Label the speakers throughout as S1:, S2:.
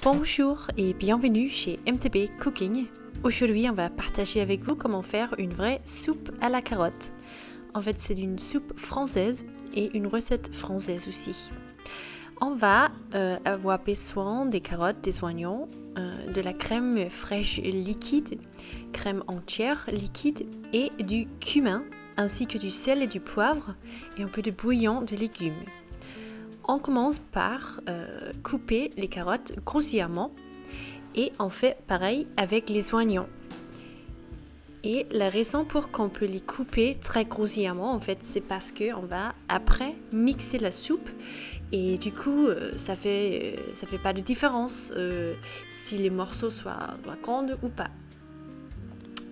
S1: Bonjour et bienvenue chez MTB Cooking. Aujourd'hui, on va partager avec vous comment faire une vraie soupe à la carotte. En fait, c'est une soupe française et une recette française aussi. On va avoir besoin des carottes, des oignons, de la crème fraîche liquide, crème entière liquide et du cumin, ainsi que du sel et du poivre et un peu de bouillon de légumes. On commence par couper les carottes grossièrement et on fait pareil avec les oignons. Et la raison pour qu'on peut les couper très grossièrement, en fait, c'est parce qu'on va après mixer la soupe et du coup, ça fait pas de différence si les morceaux soient grands ou pas.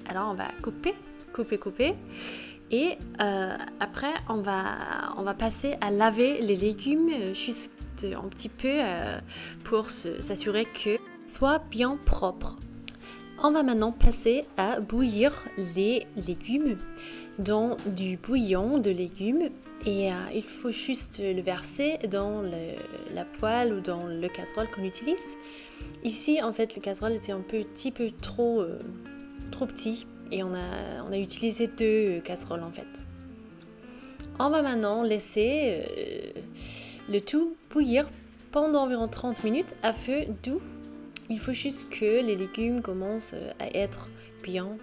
S1: Alors on va couper. Et après, on va passer à laver les légumes juste un petit peu pour s'assurer que soit bien propre. On va maintenant passer à bouillir les légumes dans du bouillon de légumes et il faut juste le verser dans la poêle ou dans le casserole qu'on utilise. Ici, en fait, le casserole était un petit peu trop petit. Et on a utilisé 2 casseroles en fait. On va maintenant laisser le tout bouillir pendant environ 30 minutes à feu doux. Il faut juste que les légumes commencent à être bien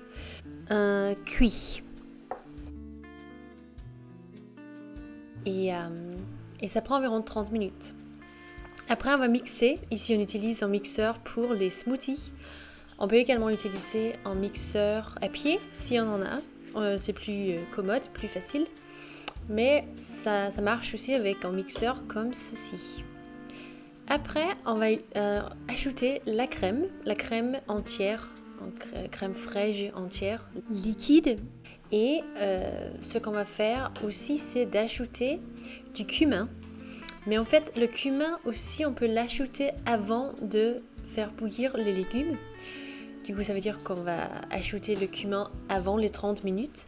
S1: cuits. Et ça prend environ 30 minutes. Après, on va mixer. Ici, on utilise un mixeur pour les smoothies. On peut également utiliser un mixeur à pied si on en a un. C'est plus commode, plus facile. Mais ça marche aussi avec un mixeur comme ceci. Après, on va ajouter la crème entière, crème fraîche entière, liquide. Et ce qu'on va faire aussi, c'est d'ajouter du cumin. Mais en fait, le cumin aussi, on peut l'ajouter avant de faire bouillir les légumes. Du coup, ça veut dire qu'on va ajouter le cumin avant les 30 minutes.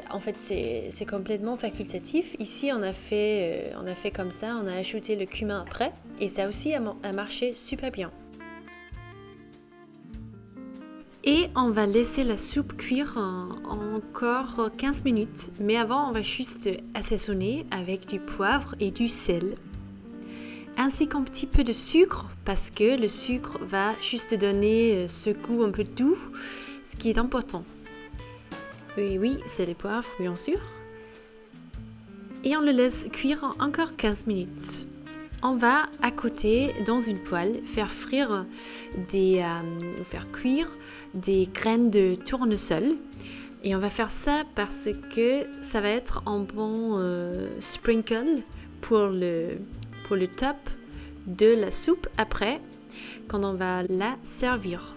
S1: En fait, c'est complètement facultatif. Ici, on a fait comme ça, on a ajouté le cumin après. Et ça aussi a marché super bien. Et on va laisser la soupe cuire encore 15 minutes. Mais avant, on va juste assaisonner avec du poivre et du sel. Ainsi qu'un petit peu de sucre, parce que le sucre va juste donner ce goût un peu doux, ce qui est important. Oui, c'est le poivre, bien sûr. Et on le laisse cuire encore 15 minutes. On va, à côté, dans une poêle, faire cuire des graines de tournesol. Et on va faire ça parce que ça va être un bon sprinkle pour le top de la soupe après quand on va la servir.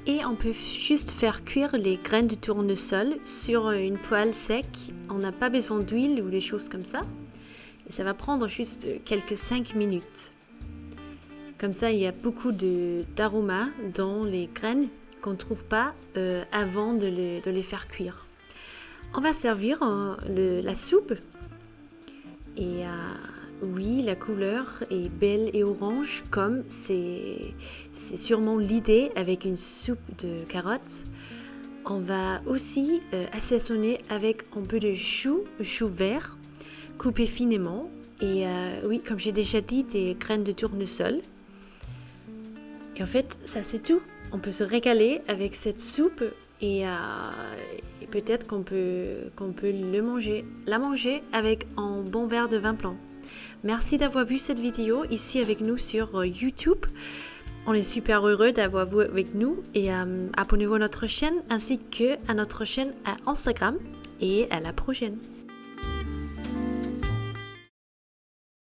S1: Et on peut juste faire cuire les graines de tournesol sur une poêle sec. On n'a pas besoin d'huile ou des choses comme ça. Et ça va prendre juste quelques 5 minutes. Comme ça, il y a beaucoup d'aromas dans les graines qu'on ne trouve pas avant de les faire cuire. On va servir la soupe. Et oui, la couleur est belle et orange, comme c'est sûrement l'idée avec une soupe de carottes. On va aussi assaisonner avec un peu de chou vert, coupé finement. Et oui, comme j'ai déjà dit, des graines de tournesol. Et en fait, ça c'est tout. On peut se régaler avec cette soupe et peut-être qu'on peut la manger avec un bon verre de vin blanc. Merci d'avoir vu cette vidéo ici avec nous sur YouTube. On est super heureux d'avoir vous avec nous et abonnez-vous à notre chaîne ainsi que à notre chaîne à Instagram et à la prochaine.